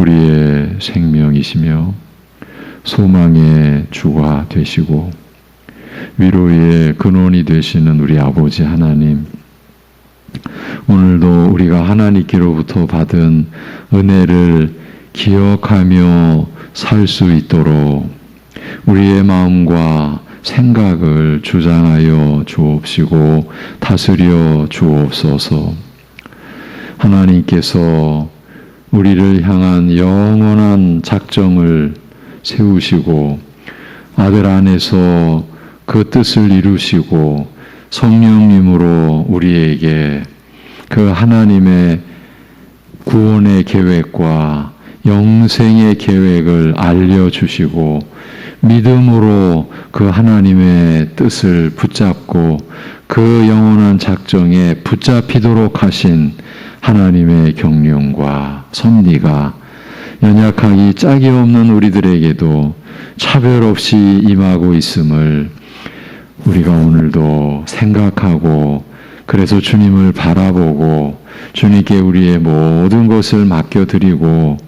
우리의 생명이시며 소망의 주가 되시고 위로의 근원이 되시는 우리 아버지 하나님, 오늘도 우리가 하나님께로부터 받은 은혜를 기억하며 살 수 있도록 우리의 마음과 생각을 주장하여 주옵시고 다스려 주옵소서. 하나님께서 우리를 향한 영원한 작정을 세우시고 아들 안에서 그 뜻을 이루시고 성령님으로 우리에게 그 하나님의 구원의 계획과 영생의 계획을 알려주시고 믿음으로 그 하나님의 뜻을 붙잡고 그 영원한 작정에 붙잡히도록 하신 하나님의 경륜과 섭리가 연약하기 짝이 없는 우리들에게도 차별 없이 임하고 있음을 우리가 오늘도 생각하고, 그래서 주님을 바라보고 주님께 우리의 모든 것을 맡겨드리고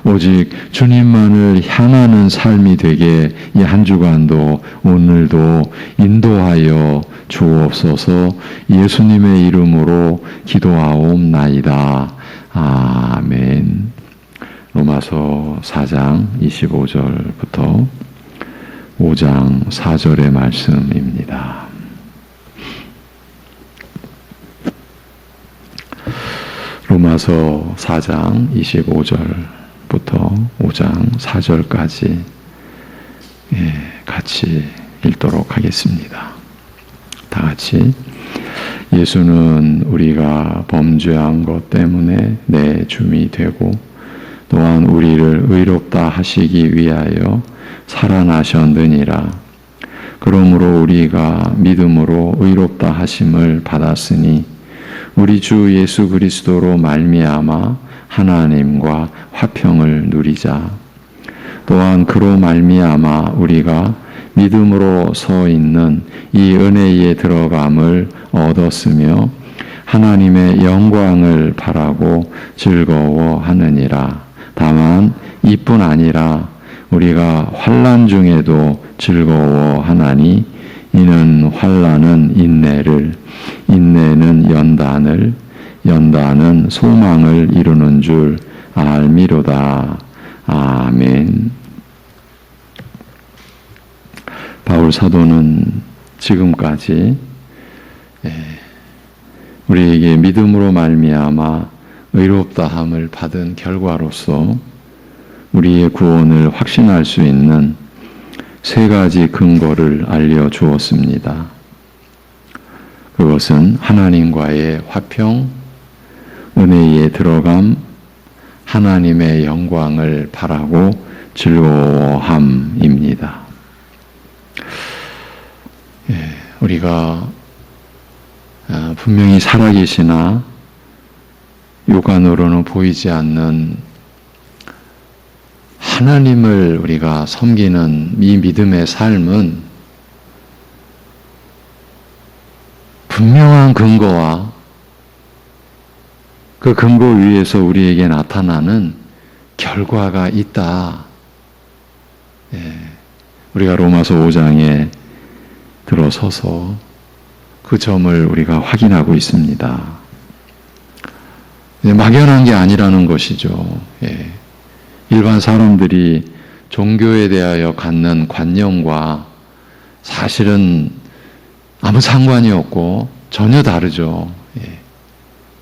오직 주님만을 향하는 삶이 되게 이 한 주간도 오늘도 인도하여 주옵소서. 예수님의 이름으로 기도하옵나이다. 아멘. 로마서 4장 25절부터 5장 4절의 말씀입니다. 로마서 4장 25절부터 5장 4절까지 같이 읽도록 하겠습니다. 다 같이. 예수는 우리가 범죄한 것 때문에 내 줌이 되고 또한 우리를 의롭다 하시기 위하여 살아나셨느니라. 그러므로 우리가 믿음으로 의롭다 하심을 받았으니 우리 주 예수 그리스도로 말미암아 하나님과 화평을 누리자. 또한 그로 말미암아 우리가 믿음으로 서 있는 이 은혜에 들어감을 얻었으며 하나님의 영광을 바라고 즐거워하느니라. 다만 이뿐 아니라 우리가 환난 중에도 즐거워하나니 이는 환난은 인내를, 인내는 연단을, 연단은 소망을 이루는 줄 알미로다. 아멘. 바울 사도는 지금까지 우리에게 믿음으로 말미암아 의롭다함을 받은 결과로서 우리의 구원을 확신할 수 있는 세 가지 근거를 알려주었습니다. 그것은 하나님과의 화평, 은혜에 들어감, 하나님의 영광을 바라고 즐거워함입니다. 우리가 분명히 살아계시나 육안으로는 보이지 않는 하나님을 우리가 섬기는 이 믿음의 삶은 분명한 근거와 그 근거 위에서 우리에게 나타나는 결과가 있다. 우리가 로마서 5장에 들어서서 그 점을 우리가 확인하고 있습니다. 막연한 게 아니라는 것이죠. 일반 사람들이 종교에 대하여 갖는 관념과 사실은 아무 상관이 없고 전혀 다르죠.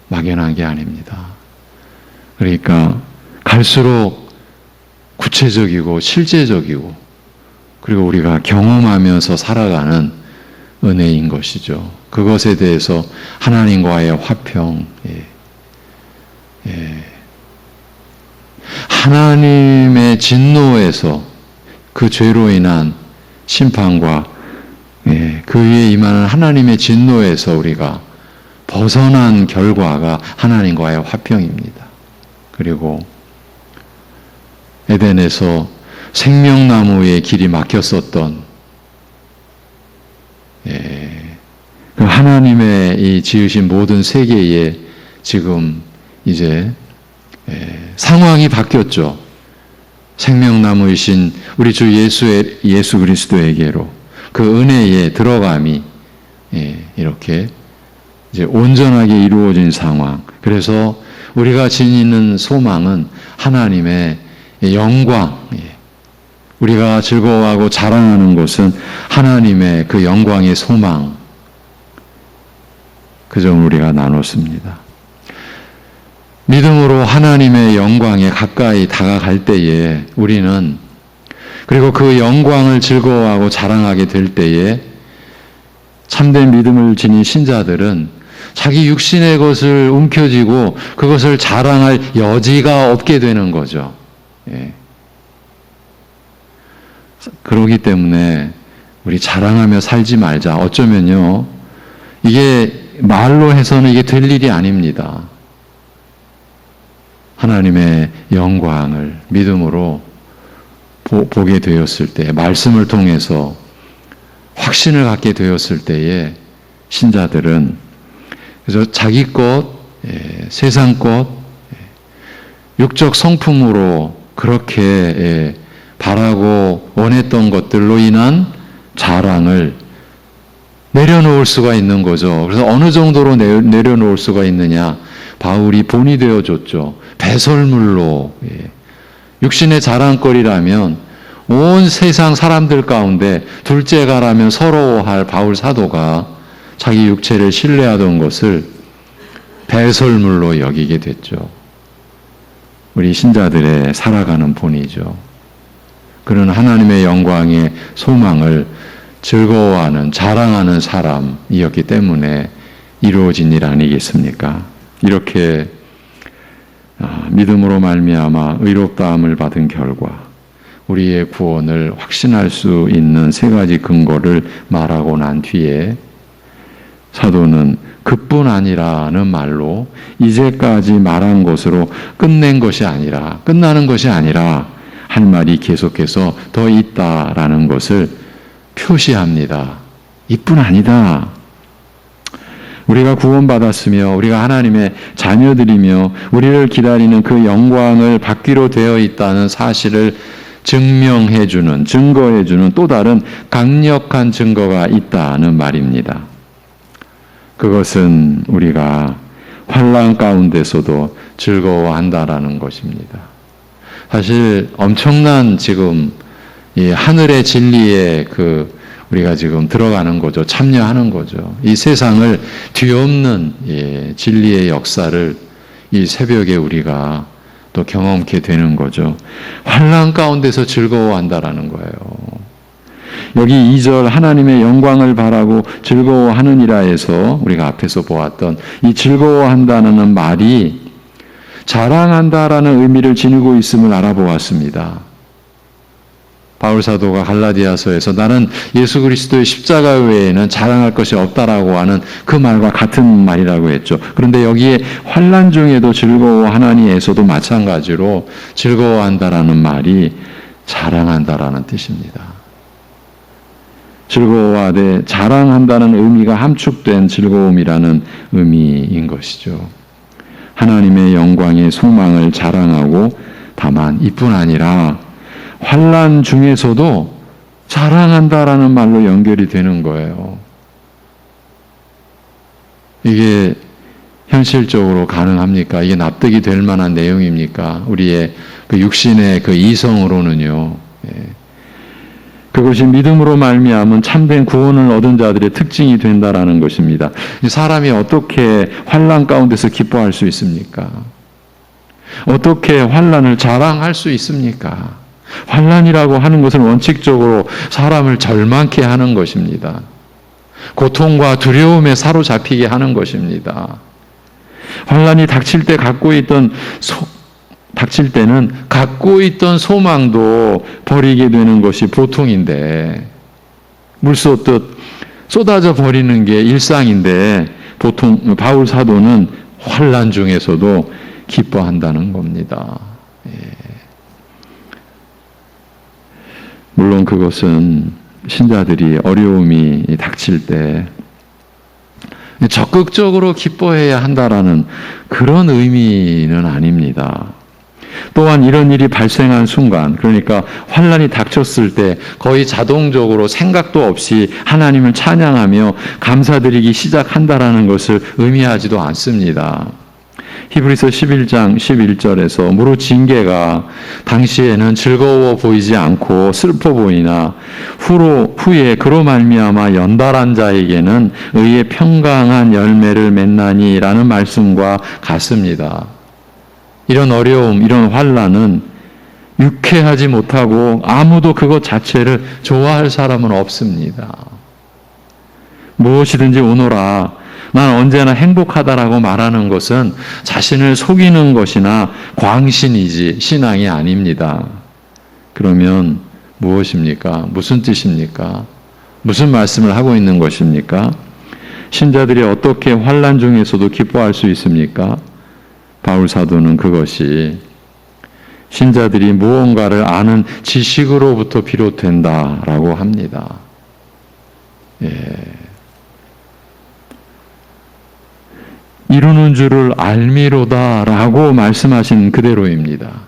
막연한 게 아닙니다. 그러니까 갈수록 구체적이고 실제적이고 그리고 우리가 경험하면서 살아가는 은혜인 것이죠. 그것에 대해서 하나님과의 화평, 하나님의 진노에서 그 죄로 인한 심판과 그 위에 임하는 하나님의 진노에서 우리가 벗어난 결과가 하나님과의 화평입니다. 그리고 에덴에서 생명나무의 길이 막혔었던 그 하나님의 이 지으신 모든 세계에 지금 이제 상황이 바뀌었죠. 생명나무이신 우리 주 예수 그리스도에게로 그 은혜의 들어감이 이렇게 이제 온전하게 이루어진 상황. 그래서 우리가 지니는 소망은 하나님의 영광. 우리가 즐거워하고 자랑하는 것은 하나님의 그 영광의 소망. 그 점을 우리가 나눴습니다. 믿음으로 하나님의 영광에 가까이 다가갈 때에 우리는 그리고 그 영광을 즐거워하고 자랑하게 될 때에 참된 믿음을 지닌 신자들은 자기 육신의 것을 움켜쥐고 그것을 자랑할 여지가 없게 되는 거죠. 그러기 때문에 우리 자랑하며 살지 말자. 어쩌면요, 이게 말로 해서는 이게 될 일이 아닙니다. 하나님의 영광을 믿음으로 보게 되었을 때, 말씀을 통해서 확신을 갖게 되었을 때에 신자들은 그래서 자기 것, 세상 것, 육적 성품으로 그렇게 바라고 원했던 것들로 인한 자랑을 내려놓을 수가 있는 거죠. 그래서 어느 정도로 내려놓을 수가 있느냐? 바울이 본이 되어줬죠. 배설물로. 육신의 자랑거리라면 온 세상 사람들 가운데 둘째가라면 서러워할 바울 사도가 자기 육체를 신뢰하던 것을 배설물로 여기게 됐죠. 우리 신자들의 살아가는 본이죠. 그런 하나님의 영광의 소망을 즐거워하는, 자랑하는 사람이었기 때문에 이루어진 일 아니겠습니까? 이렇게 믿음으로 말미암아 의롭다함을 받은 결과 우리의 구원을 확신할 수 있는 세 가지 근거를 말하고 난 뒤에 사도는 그뿐 아니라는 말로 이제까지 말한 것으로 끝낸 것이 아니라, 끝나는 것이 아니라 할 말이 계속해서 더 있다라는 것을 표시합니다. 이뿐 아니다. 우리가 구원받았으며 우리가 하나님의 자녀들이며 우리를 기다리는 그 영광을 받기로 되어 있다는 사실을 증명해주는, 증거해주는 또 다른 강력한 증거가 있다는 말입니다. 그것은 우리가 환난 가운데서도 즐거워한다라는 것입니다. 사실 엄청난 지금 이 하늘의 진리에 우리가 지금 들어가는 거죠. 참여하는 거죠. 이 세상을 뒤엎는 진리의 역사를 이 새벽에 우리가 또 경험케 되는 거죠. 환난 가운데서 즐거워한다라는 거예요. 여기 2절 하나님의 영광을 바라고 즐거워하느니라에서 우리가 앞에서 보았던 이 즐거워한다는 말이 자랑한다라는 의미를 지니고 있음을 알아보았습니다. 바울 사도가 갈라디아서에서 나는 예수 그리스도의 십자가 외에는 자랑할 것이 없다라고 하는 그 말과 같은 말이라고 했죠. 그런데 여기에 환난 중에도 즐거워하나니에서도 마찬가지로 즐거워한다라는 말이 자랑한다라는 뜻입니다. 즐거워하되 자랑한다는 의미가 함축된 즐거움이라는 의미인 것이죠. 하나님의 영광의 소망을 자랑하고 다만 이뿐 아니라 환난 중에서도 자랑한다라는 말로 연결이 되는 거예요. 이게 현실적으로 가능합니까? 이게 납득이 될 만한 내용입니까? 우리의 그 육신의 그 이성으로는요. 그것이 믿음으로 말미암은 참된 구원을 얻은 자들의 특징이 된다라는 것입니다. 사람이 어떻게 환난 가운데서 기뻐할 수 있습니까? 어떻게 환난을 자랑할 수 있습니까? 환난이라고 하는 것은 원칙적으로 사람을 절망케 하는 것입니다. 고통과 두려움에 사로잡히게 하는 것입니다. 환난이 닥칠 때는 갖고 있던 소망도 버리게 되는 것이 보통인데, 물 쏟듯 쏟아져 버리는 게 일상인데, 보통 바울 사도는 환난 중에서도 기뻐한다는 겁니다. 물론 그것은 신자들이 어려움이 닥칠 때 적극적으로 기뻐해야 한다라는 그런 의미는 아닙니다. 또한 이런 일이 발생한 순간, 그러니까 환난이 닥쳤을 때 거의 자동적으로 생각도 없이 하나님을 찬양하며 감사드리기 시작한다라는 것을 의미하지도 않습니다. 히브리서 11장 11절에서 무릇 징계가 당시에는 즐거워 보이지 않고 슬퍼 보이나 후에 그로 말미암아 연달한 자에게는 의의 평강한 열매를 맺나니라는 말씀과 같습니다. 이런 어려움, 이런 환난은 유쾌하지 못하고 아무도 그것 자체를 좋아할 사람은 없습니다. 무엇이든지 오너라, 난 언제나 행복하다라고 말하는 것은 자신을 속이는 것이나 광신이지 신앙이 아닙니다. 그러면 무엇입니까? 무슨 뜻입니까? 무슨 말씀을 하고 있는 것입니까? 신자들이 어떻게 환난 중에서도 기뻐할 수 있습니까? 바울 사도는 그것이 신자들이 무언가를 아는 지식으로부터 비롯된다라고 합니다. 이루는 줄을 알미로다라고 말씀하신 그대로입니다.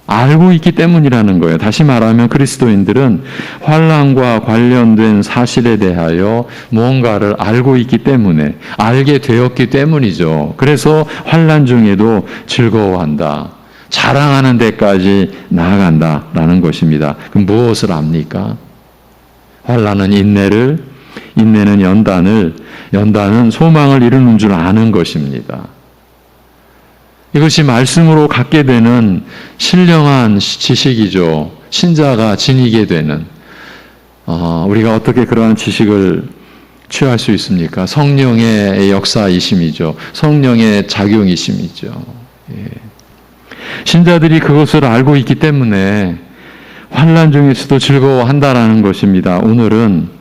알고 있기 때문이라는 거예요. 다시 말하면 그리스도인들은 환난과 관련된 사실에 대하여 무언가를 알고 있기 때문에, 알게 되었기 때문이죠. 그래서 환난 중에도 즐거워한다. 자랑하는 데까지 나아간다라는 것입니다. 그럼 무엇을 압니까? 환난은 인내는 연단은 소망을 이루는 줄 아는 것입니다. 이것이 말씀으로 갖게 되는 신령한 지식이죠. 신자가 지니게 되는. 우리가 어떻게 그러한 지식을 취할 수 있습니까? 성령의 역사이심이죠. 성령의 작용이심이죠. 신자들이 그것을 알고 있기 때문에 환난 중에서도 즐거워한다라는 것입니다. 오늘은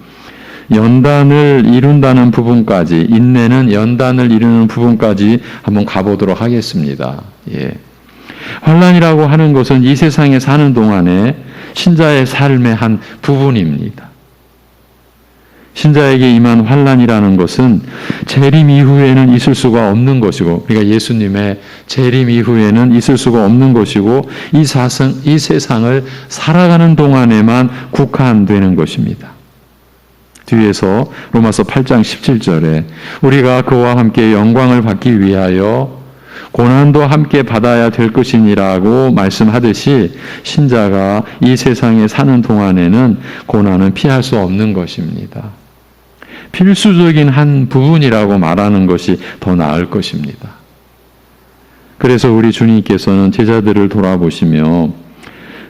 연단을 이룬다는 부분까지, 인내는 연단을 이루는 부분까지 한번 가보도록 하겠습니다. 환난이라고 하는 것은 이 세상에 사는 동안에 신자의 삶의 한 부분입니다. 신자에게 임한 환난이라는 것은 재림 이후에는 있을 수가 없는 것이고, 그러니까 예수님의 재림 이후에는 있을 수가 없는 것이고, 이 세상을 살아가는 동안에만 국한되는 것입니다. 뒤에서 로마서 8장 17절에 우리가 그와 함께 영광을 받기 위하여 고난도 함께 받아야 될 것이니라고 말씀하듯이 신자가 이 세상에 사는 동안에는 고난은 피할 수 없는 것입니다. 필수적인 한 부분이라고 말하는 것이 더 나을 것입니다. 그래서 우리 주님께서는 제자들을 돌아보시며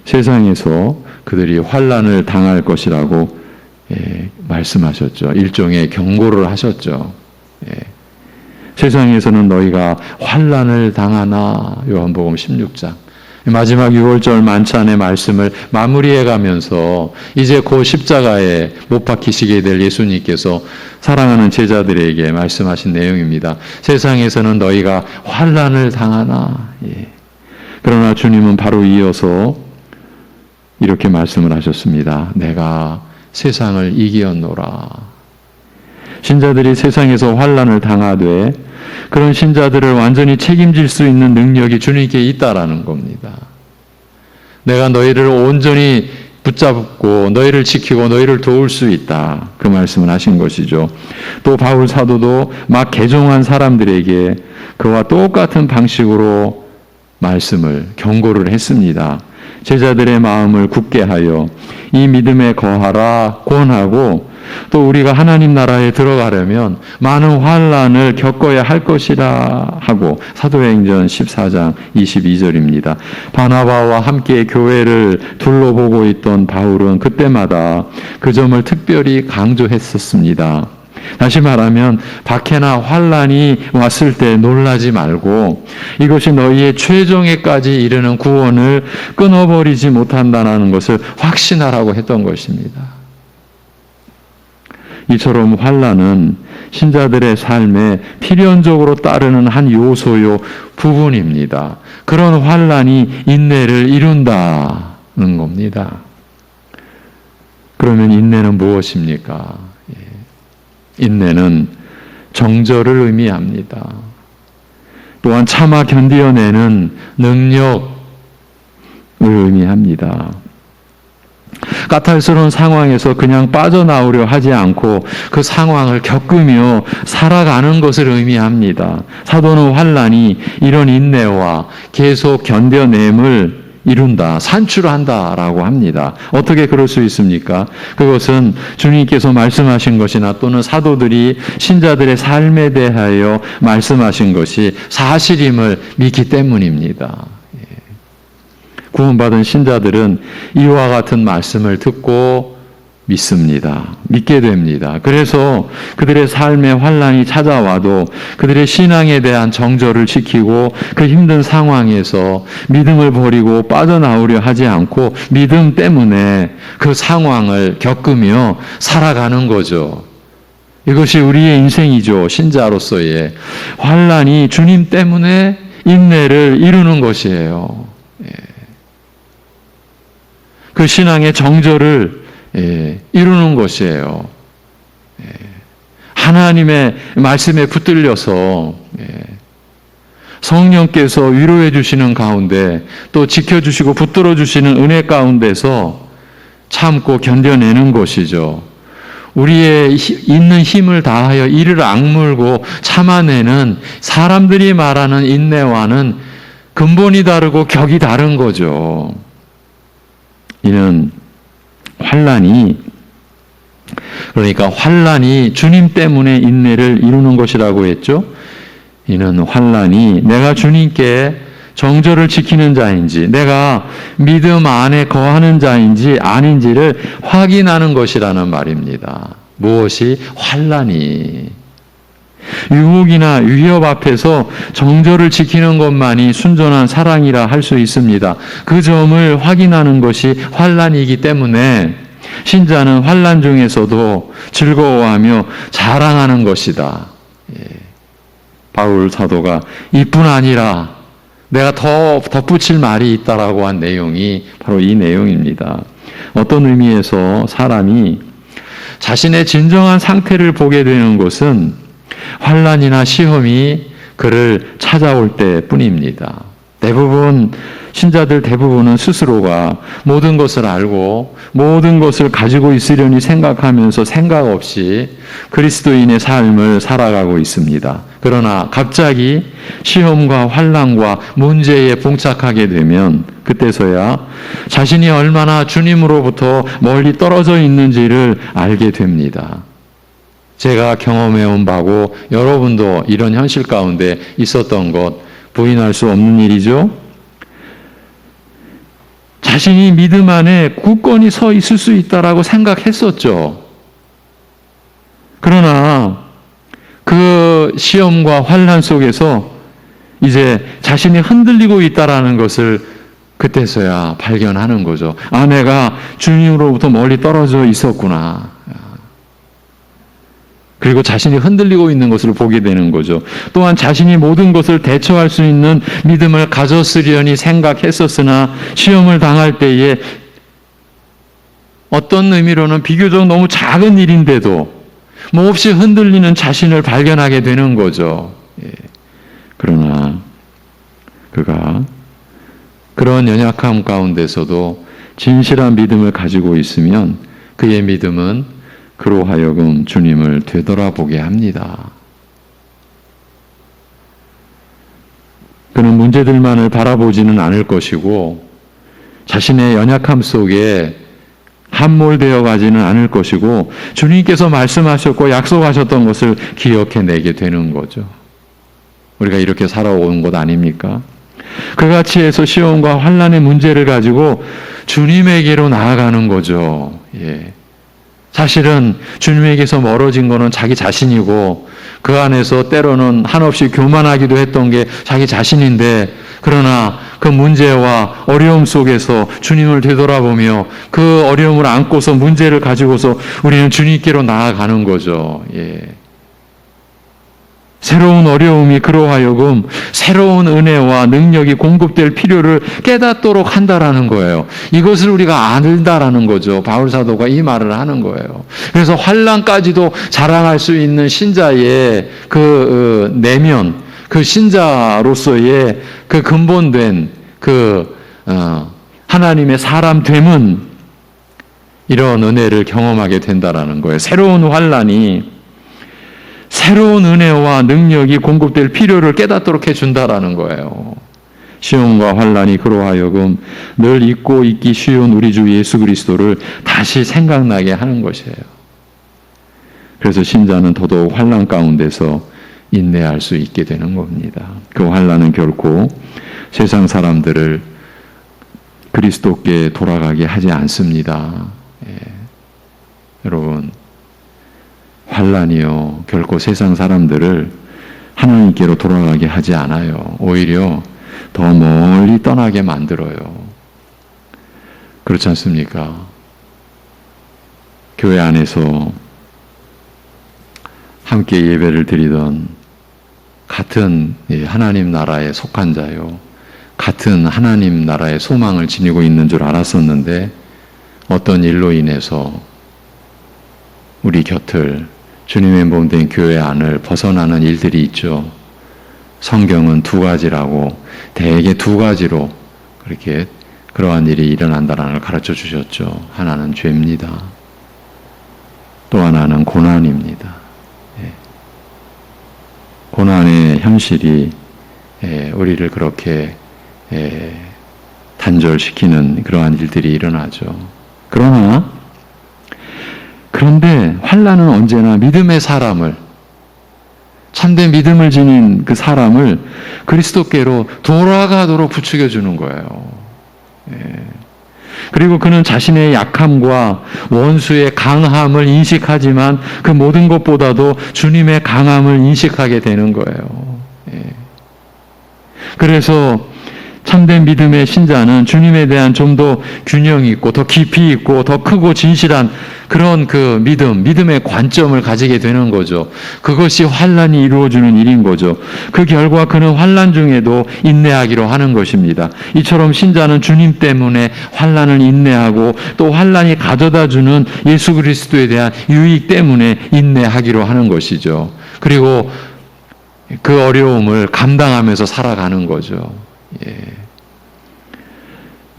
세상에서 그들이 환난을 당할 것이라고 말씀하셨죠. 일종의 경고를 하셨죠. 세상에서는 너희가 환난을 당하나, 요한복음 16장. 마지막 6월절 만찬의 말씀을 마무리해 가면서 이제 곧 십자가에 못 박히시게 될 예수님께서 사랑하는 제자들에게 말씀하신 내용입니다. 세상에서는 너희가 환난을 당하나. 그러나 주님은 바로 이어서 이렇게 말씀을 하셨습니다. 내가 세상을 이기었노라. 신자들이 세상에서 환난을 당하되 그런 신자들을 완전히 책임질 수 있는 능력이 주님께 있다라는 겁니다. 내가 너희를 온전히 붙잡고 너희를 지키고 너희를 도울 수 있다. 그 말씀을 하신 것이죠. 또 바울 사도도 막 개종한 사람들에게 그와 똑같은 방식으로 경고를 했습니다. 제자들의 마음을 굳게 하여 이 믿음에 거하라 권하고, 또 우리가 하나님 나라에 들어가려면 많은 환난을 겪어야 할 것이라 하고, 사도행전 14장 22절입니다. 바나바와 함께 교회를 둘러보고 있던 바울은 그때마다 그 점을 특별히 강조했었습니다. 다시 말하면 박해나 환난이 왔을 때 놀라지 말고 이것이 너희의 최종에까지 이르는 구원을 끊어버리지 못한다는 것을 확신하라고 했던 것입니다. 이처럼 환난은 신자들의 삶에 필연적으로 따르는 한 요소요 부분입니다. 그런 환난이 인내를 이룬다는 겁니다. 그러면 인내는 무엇입니까? 인내는 정절을 의미합니다. 또한 참아 견디어내는 능력을 의미합니다. 까탈스러운 상황에서 그냥 빠져나오려 하지 않고 그 상황을 겪으며 살아가는 것을 의미합니다. 사도는 환난이 이런 인내와 계속 견뎌냄을 이룬다, 산출한다라고 합니다. 어떻게 그럴 수 있습니까? 그것은 주님께서 말씀하신 것이나 또는 사도들이 신자들의 삶에 대하여 말씀하신 것이 사실임을 믿기 때문입니다. 구원받은 신자들은 이와 같은 말씀을 듣고 믿습니다. 믿게 됩니다. 그래서 그들의 삶에 환난이 찾아와도 그들의 신앙에 대한 정절을 지키고 그 힘든 상황에서 믿음을 버리고 빠져나오려 하지 않고 믿음 때문에 그 상황을 겪으며 살아가는 거죠. 이것이 우리의 인생이죠. 신자로서의 환난이 주님 때문에 인내를 이루는 것이에요. 그 신앙의 정절을 이루는 것이에요. 하나님의 말씀에 붙들려서 성령께서 위로해 주시는 가운데 또 지켜주시고 붙들어 주시는 은혜 가운데서 참고 견뎌내는 것이죠. 우리의 있는 힘을 다하여 이를 악물고 참아내는 사람들이 말하는 인내와는 근본이 다르고 격이 다른 거죠. 이는 환난이 주님 때문에 인내를 이루는 것이라고 했죠. 이는 환난이 내가 주님께 정절을 지키는 자인지 내가 믿음 안에 거하는 자인지 아닌지를 확인하는 것이라는 말입니다. 무엇이 환난이 유혹이나 위협 앞에서 정절을 지키는 것만이 순전한 사랑이라 할 수 있습니다. 그 점을 확인하는 것이 환난이기 때문에 신자는 환난 중에서도 즐거워하며 자랑하는 것이다. 바울 사도가 이뿐 아니라 내가 더 덧붙일 말이 있다라고 한 내용이 바로 이 내용입니다. 어떤 의미에서 사람이 자신의 진정한 상태를 보게 되는 것은 환난이나 시험이 그를 찾아올 때뿐입니다. 신자들 대부분은 스스로가 모든 것을 알고 모든 것을 가지고 있으려니 생각하면서 생각 없이 그리스도인의 삶을 살아가고 있습니다. 그러나 갑자기 시험과 환난과 문제에 봉착하게 되면 그때서야 자신이 얼마나 주님으로부터 멀리 떨어져 있는지를 알게 됩니다. 제가 경험해온 바고 여러분도 이런 현실 가운데 있었던 것 부인할 수 없는 일이죠. 자신이 믿음 안에 굳건히 서 있을 수 있다라고 생각했었죠. 그러나 그 시험과 환난 속에서 이제 자신이 흔들리고 있다라는 것을 그때서야 발견하는 거죠. 아, 내가 주님으로부터 멀리 떨어져 있었구나. 그리고 자신이 흔들리고 있는 것을 보게 되는 거죠. 또한 자신이 모든 것을 대처할 수 있는 믿음을 가졌으려니 생각했었으나 시험을 당할 때에 어떤 의미로는 비교적 너무 작은 일인데도 몹시 흔들리는 자신을 발견하게 되는 거죠. 그러나 그가 그런 연약함 가운데서도 진실한 믿음을 가지고 있으면 그의 믿음은 그로 하여금 주님을 되돌아보게 합니다. 그는 문제들만을 바라보지는 않을 것이고 자신의 연약함 속에 함몰되어 가지는 않을 것이고 주님께서 말씀하셨고 약속하셨던 것을 기억해내게 되는 거죠. 우리가 이렇게 살아온 것 아닙니까? 그같이 해서 시험과 환난의 문제를 가지고 주님에게로 나아가는 거죠. 사실은 주님에게서 멀어진 거는 자기 자신이고 그 안에서 때로는 한없이 교만하기도 했던 게 자기 자신인데 그러나 그 문제와 어려움 속에서 주님을 되돌아보며 그 어려움을 안고서 문제를 가지고서 우리는 주님께로 나아가는 거죠. 새로운 어려움이 그로 하여금 새로운 은혜와 능력이 공급될 필요를 깨닫도록 한다라는 거예요. 이것을 우리가 안다라는 거죠. 바울 사도가 이 말을 하는 거예요. 그래서 환난까지도 자랑할 수 있는 신자의 그 내면, 그 신자로서의 그 근본된 하나님의 사람 됨은 이런 은혜를 경험하게 된다라는 거예요. 새로운 환란이 새로운 은혜와 능력이 공급될 필요를 깨닫도록 해준다라는 거예요. 시험과 환란이 그로 하여금 늘 잊고 있기 쉬운 우리 주 예수 그리스도를 다시 생각나게 하는 것이에요. 그래서 신자는 더더욱 환란 가운데서 인내할 수 있게 되는 겁니다. 그 환란은 결코 세상 사람들을 그리스도께 돌아가게 하지 않습니다. 여러분, 환란이요 결코 세상 사람들을 하나님께로 돌아가게 하지 않아요. 오히려 더 멀리 떠나게 만들어요. 그렇지 않습니까? 교회 안에서 함께 예배를 드리던 같은 하나님 나라에 속한 자요, 같은 하나님 나라의 소망을 지니고 있는 줄 알았었는데 어떤 일로 인해서 우리 곁을, 주님의 몸 된 교회 안을 벗어나는 일들이 있죠. 성경은 두 가지라고, 대개 두 가지로 그렇게 그러한 일이 일어난다는 걸 가르쳐 주셨죠. 하나는 죄입니다. 또 하나는 고난입니다. 고난의 현실이 우리를 그렇게 단절시키는 그러한 일들이 일어나죠. 그런데 환난은 언제나 믿음의 사람을, 참된 믿음을 지닌 그 사람을 그리스도께로 돌아가도록 부추겨 주는 거예요. 그리고 그는 자신의 약함과 원수의 강함을 인식하지만 그 모든 것보다도 주님의 강함을 인식하게 되는 거예요. 그래서 참된 믿음의 신자는 주님에 대한 좀 더 균형 있고 더 깊이 있고 더 크고 진실한 그런 그 믿음의 관점을 가지게 되는 거죠. 그것이 환난이 이루어주는 일인 거죠. 그 결과 그는 환난 중에도 인내하기로 하는 것입니다. 이처럼 신자는 주님 때문에 환난을 인내하고 또 환난이 가져다주는 예수 그리스도에 대한 유익 때문에 인내하기로 하는 것이죠. 그리고 그 어려움을 감당하면서 살아가는 거죠.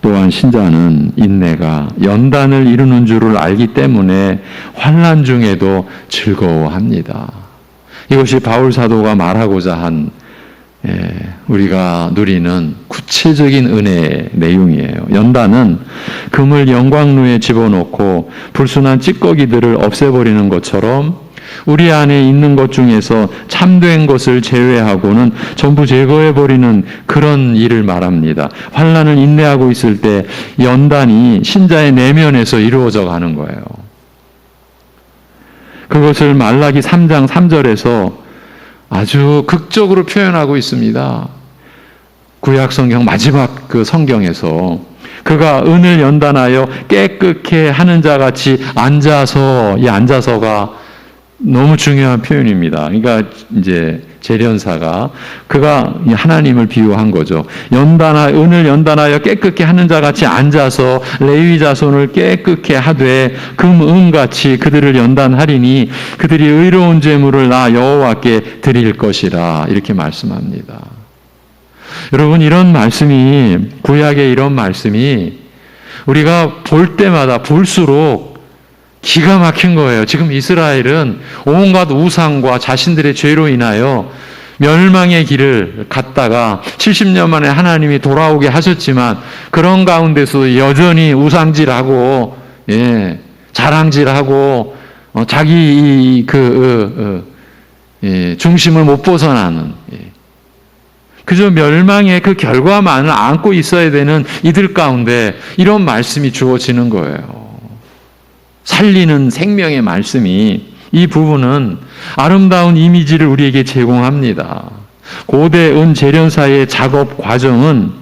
또한 신자는 인내가 연단을 이루는 줄을 알기 때문에 환난 중에도 즐거워합니다. 이것이 바울 사도가 말하고자 한 우리가 누리는 구체적인 은혜의 내용이에요. 연단은 금을 영광루에 집어넣고 불순한 찌꺼기들을 없애버리는 것처럼 우리 안에 있는 것 중에서 참된 것을 제외하고는 전부 제거해버리는 그런 일을 말합니다. 환난을 인내하고 있을 때 연단이 신자의 내면에서 이루어져 가는 거예요. 그것을 말라기 3장 3절에서 아주 극적으로 표현하고 있습니다. 구약 성경 마지막 그 성경에서 그가 은을 연단하여 깨끗게 하는 자 같이 앉아서, 이 앉아서가 너무 중요한 표현입니다. 그러니까 이제 재련사가 그가 하나님을 비유한 거죠. 은을 연단하여 깨끗게 하는 자 같이 앉아서 레위 자손을 깨끗게 하되 금은같이 그들을 연단하리니 그들이 의로운 제물을 나 여호와께 드릴 것이라, 이렇게 말씀합니다. 여러분, 이런 말씀이, 구약의 이런 말씀이 우리가 볼 때마다 볼수록 기가 막힌 거예요. 지금 이스라엘은 온갖 우상과 자신들의 죄로 인하여 멸망의 길을 갔다가 70년 만에 하나님이 돌아오게 하셨지만 그런 가운데서 여전히 우상질하고 자랑질하고 자기 중심을 못 벗어나는, 그저 멸망의 그 결과만을 안고 있어야 되는 이들 가운데 이런 말씀이 주어지는 거예요. 살리는 생명의 말씀이, 이 부분은 아름다운 이미지를 우리에게 제공합니다. 고대 은 재련사의 작업 과정은,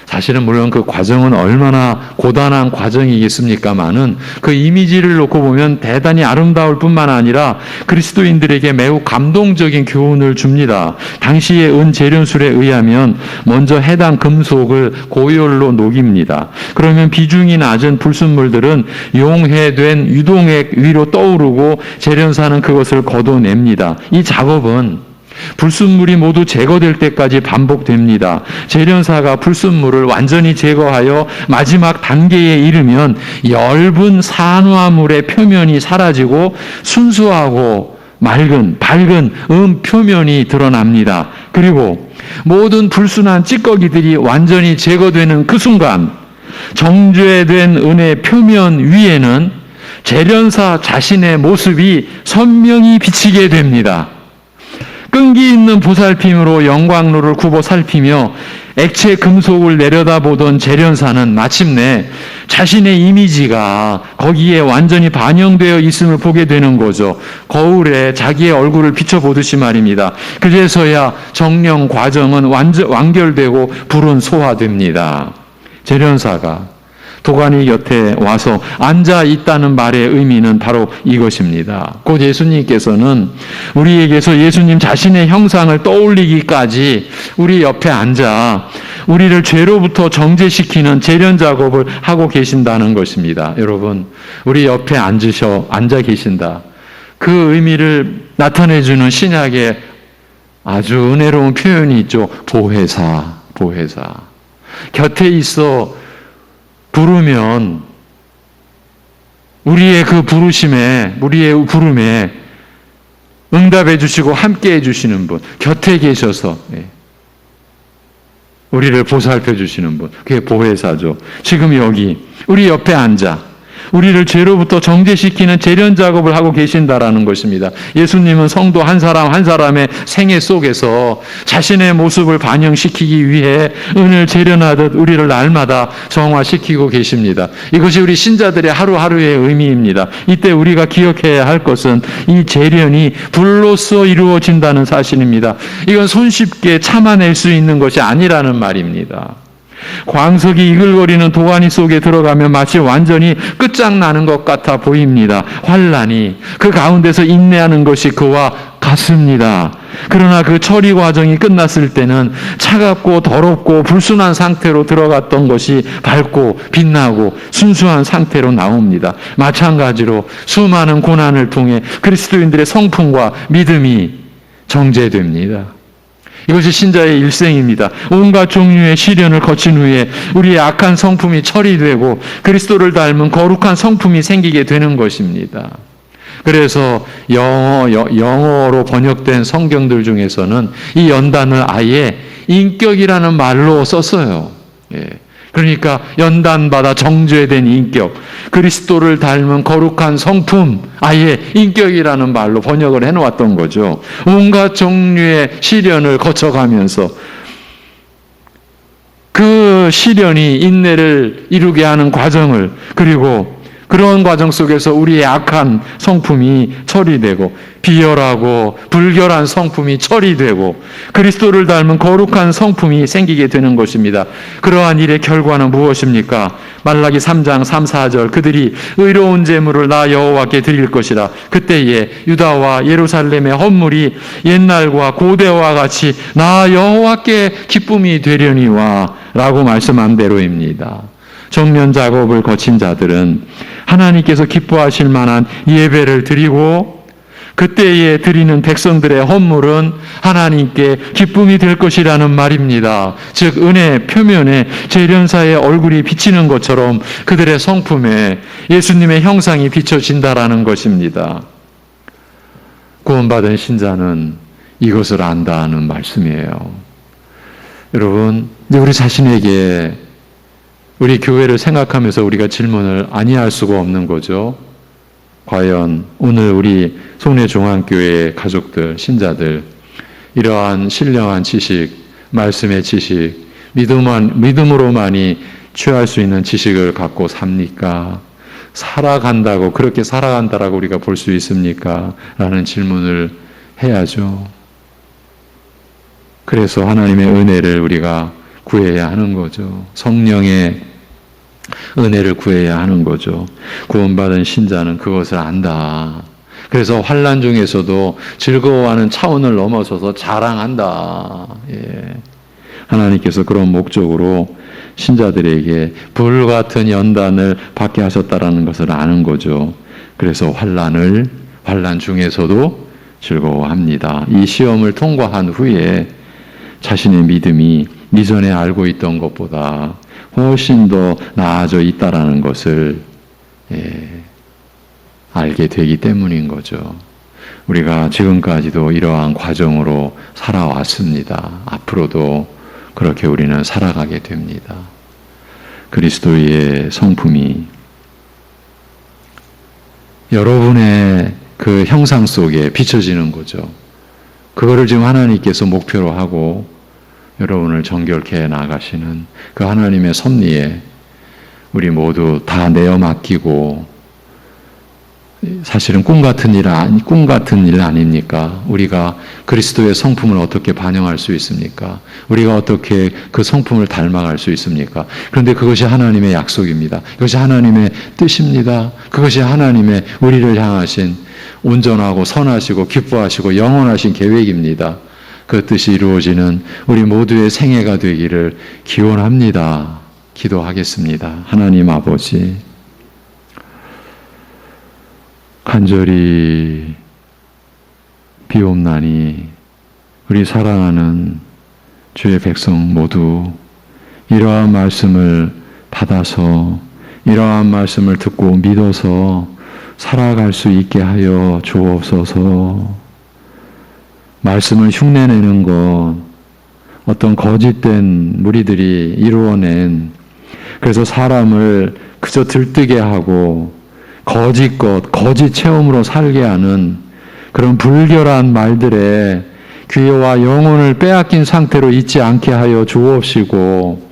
사실은 물론 그 과정은 얼마나 고단한 과정이겠습니까마는 그 이미지를 놓고 보면 대단히 아름다울 뿐만 아니라 그리스도인들에게 매우 감동적인 교훈을 줍니다. 당시의 은 재련술에 의하면 먼저 해당 금속을 고열로 녹입니다. 그러면 비중이 낮은 불순물들은 용해된 유동액 위로 떠오르고 재련사는 그것을 걷어냅니다. 이 작업은 불순물이 모두 제거될 때까지 반복됩니다. 재련사가 불순물을 완전히 제거하여 마지막 단계에 이르면 엷은 산화물의 표면이 사라지고 순수하고 밝은 표면이 드러납니다. 그리고 모든 불순한 찌꺼기들이 완전히 제거되는 그 순간 정죄된 은의 표면 위에는 재련사 자신의 모습이 선명히 비치게 됩니다. 끈기 있는 보살핌으로 영광로를 굽어 살피며 액체 금속을 내려다보던 재련사는 마침내 자신의 이미지가 거기에 완전히 반영되어 있음을 보게 되는 거죠. 거울에 자기의 얼굴을 비춰보듯이 말입니다. 그래서야 정령 과정은 완결되고 불은 소화됩니다. 재련사가 도가니 곁에 와서 앉아 있다는 말의 의미는 바로 이것입니다. 곧 예수님께서는 우리에게서 예수님 자신의 형상을 떠올리기까지 우리 옆에 앉아 우리를 죄로부터 정죄시키는 재련 작업을 하고 계신다는 것입니다. 여러분, 우리 옆에 앉아 계신다. 그 의미를 나타내주는 신약의 아주 은혜로운 표현이 있죠. 보혜사. 곁에 있어 부르면 우리의 부름에 응답해 주시고 함께 해 주시는 분, 곁에 계셔서 우리를 보살펴 주시는 분, 그게 보혜사죠. 지금 여기 우리 옆에 앉아 우리를 죄로부터 정죄시키는 재련 작업을 하고 계신다라는 것입니다. 예수님은 성도 한 사람 한 사람의 생애 속에서 자신의 모습을 반영시키기 위해 은을 재련하듯 우리를 날마다 정화시키고 계십니다. 이것이 우리 신자들의 하루하루의 의미입니다. 이때 우리가 기억해야 할 것은 이 재련이 불로써 이루어진다는 사실입니다. 이건 손쉽게 참아낼 수 있는 것이 아니라는 말입니다. 광석이 이글거리는 도가니 속에 들어가면 마치 완전히 끝장나는 것 같아 보입니다. 환란이 그 가운데서 인내하는 것이 그와 같습니다. 그러나 그 처리 과정이 끝났을 때는 차갑고 더럽고 불순한 상태로 들어갔던 것이 밝고 빛나고 순수한 상태로 나옵니다. 마찬가지로 수많은 고난을 통해 그리스도인들의 성품과 믿음이 정제됩니다. 이것이 신자의 일생입니다. 온갖 종류의 시련을 거친 후에 우리의 악한 성품이 처리되고 그리스도를 닮은 거룩한 성품이 생기게 되는 것입니다. 그래서 영어로 번역된 성경들 중에서는 이 연단을 아예 인격이라는 말로 썼어요. 그러니까 연단받아 정죄된 인격, 그리스도를 닮은 거룩한 성품, 아예 인격이라는 말로 번역을 해놓았던 거죠. 온갖 종류의 시련을 거쳐가면서 그 시련이 인내를 이루게 하는 과정을, 그리고 그런 과정 속에서 우리의 악한 성품이 처리되고 비열하고 불결한 성품이 처리되고 그리스도를 닮은 거룩한 성품이 생기게 되는 것입니다. 그러한 일의 결과는 무엇입니까? 말라기 3장 3, 4절 그들이 의로운 제물을 나 여호와께 드릴 것이라. 그때에 유다와 예루살렘의 헌물이 옛날과 고대와 같이 나 여호와께 기쁨이 되려니와 라고 말씀한 대로입니다. 정면 작업을 거친 자들은 하나님께서 기뻐하실 만한 예배를 드리고 그때에 드리는 백성들의 헌물은 하나님께 기쁨이 될 것이라는 말입니다. 즉 은혜 표면에 재련사의 얼굴이 비치는 것처럼 그들의 성품에 예수님의 형상이 비춰진다라는 것입니다. 구원받은 신자는 이것을 안다는 말씀이에요. 여러분, 이제 우리 자신에게 우리 교회를 생각하면서 우리가 질문을 아니할 수가 없는 거죠. 과연 오늘 우리 송내종안교회 가족들, 신자들 이러한 신령한 지식, 말씀의 지식, 믿음으로만이 취할 수 있는 지식을 갖고 삽니까? 살아간다고, 그렇게 살아간다라고 우리가 볼 수 있습니까? 라는 질문을 해야죠. 그래서 하나님의 은혜를 우리가 구해야 하는 거죠. 성령의 은혜를 구해야 하는 거죠. 구원받은 신자는 그것을 안다. 그래서 환난 중에서도 즐거워하는 차원을 넘어서서 자랑한다. 하나님께서 그런 목적으로 신자들에게 불같은 연단을 받게 하셨다라는 것을 아는 거죠. 그래서 환난 중에서도 즐거워합니다. 이 시험을 통과한 후에 자신의 믿음이 이전에 알고 있던 것보다 훨씬 더 나아져 있다라는 것을 알게 되기 때문인 거죠. 우리가 지금까지도 이러한 과정으로 살아왔습니다. 앞으로도 그렇게 우리는 살아가게 됩니다. 그리스도의 성품이 여러분의 그 형상 속에 비춰지는 거죠. 그거를 지금 하나님께서 목표로 하고 여러분을 정결케 나가시는 그 하나님의 섭리에 우리 모두 다 내어 맡기고, 사실은 꿈 같은 일 아닙니까? 우리가 그리스도의 성품을 어떻게 반영할 수 있습니까? 우리가 어떻게 그 성품을 닮아갈 수 있습니까? 그런데 그것이 하나님의 약속입니다. 그것이 하나님의 뜻입니다. 그것이 하나님의 우리를 향하신 온전하고 선하시고 기뻐하시고 영원하신 계획입니다. 그 뜻이 이루어지는 우리 모두의 생애가 되기를 기원합니다. 기도하겠습니다. 하나님 아버지, 간절히 비옵나니 우리 사랑하는 주의 백성 모두 이러한 말씀을 받아서 이러한 말씀을 듣고 믿어서 살아갈 수 있게 하여 주옵소서. 말씀을 흉내내는 것, 어떤 거짓된 무리들이 이루어낸, 그래서 사람을 그저 들뜨게 하고 거짓 것, 거짓 체험으로 살게 하는 그런 불결한 말들에 귀와 영혼을 빼앗긴 상태로 있지 않게 하여 주옵시고,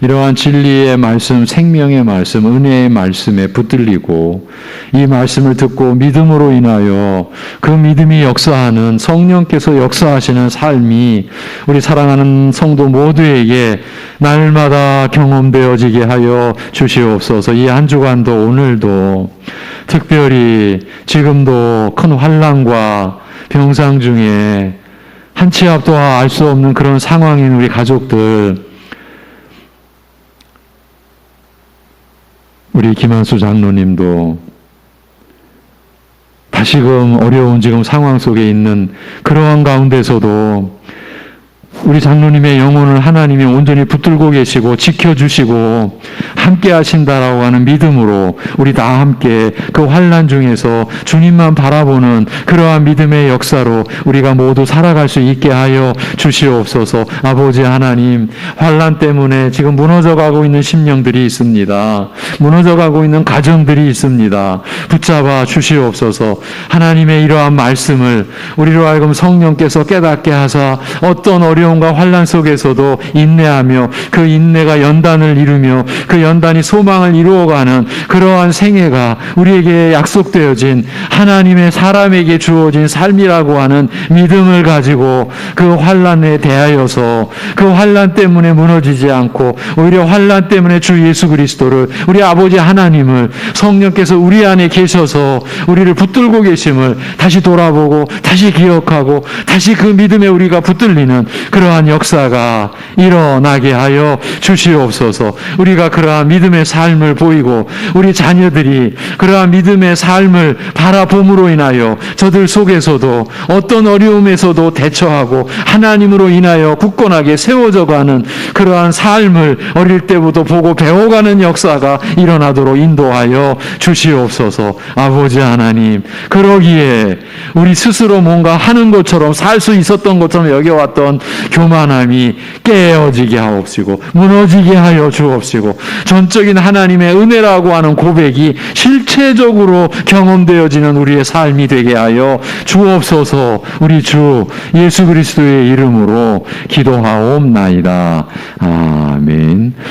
이러한 진리의 말씀, 생명의 말씀, 은혜의 말씀에 붙들리고 이 말씀을 듣고 믿음으로 인하여 그 믿음이 역사하는, 성령께서 역사하시는 삶이 우리 사랑하는 성도 모두에게 날마다 경험되어지게 하여 주시옵소서. 이 한 주간도 오늘도 특별히 지금도 큰 환난과 병상 중에 한 치 앞도 알 수 없는 그런 상황인 우리 가족들, 우리 김한수 장로님도 다시금 어려운 지금 상황 속에 있는 그러한 가운데서도 우리 장로님의 영혼을 하나님이 온전히 붙들고 계시고 지켜주시고 함께 하신다라고 하는 믿음으로 우리 다 함께 그 환난 중에서 주님만 바라보는 그러한 믿음의 역사로 우리가 모두 살아갈 수 있게 하여 주시옵소서. 아버지 하나님, 환난 때문에 지금 무너져가고 있는 심령들이 있습니다. 무너져가고 있는 가정들이 있습니다. 붙잡아 주시옵소서. 하나님의 이러한 말씀을 우리로 하여금 성령께서 깨닫게 하사 어떤 어려움과 환난 속에서도 인내하며 그 인내가 연단을 이루며 그 연단이 소망을 이루어가는 그러한 생애가 우리에게 약속되어진 하나님의 사람에게 주어진 삶이라고 하는 믿음을 가지고 그 환난에 대하여서 그 환난 때문에 무너지지 않고 오히려 환난 때문에 주 예수 그리스도를, 우리 아버지 하나님을, 성령께서 우리 안에 계셔서 우리를 붙들고 계심을 다시 돌아보고 다시 기억하고 다시 그 믿음에 우리가 붙들리는 그러한 역사가 일어나게 하여 주시옵소서. 우리가 그러한 믿음의 삶을 보이고 우리 자녀들이 그러한 믿음의 삶을 바라봄으로 인하여 저들 속에서도 어떤 어려움에서도 대처하고 하나님으로 인하여 굳건하게 세워져 가는 그러한 삶을 어릴 때부터 보고 배워가는 역사가 일어나도록 인도하여 주시옵소서. 아버지 하나님, 그러기에 우리 스스로 뭔가 하는 것처럼 살 수 있었던 것처럼 여겨왔던 교만함이 깨어지게 하옵시고 무너지게 하여 주옵시고 전적인 하나님의 은혜라고 하는 고백이 실체적으로 경험되어지는 우리의 삶이 되게 하여 주옵소서. 우리 주 예수 그리스도의 이름으로 기도하옵나이다. 아멘.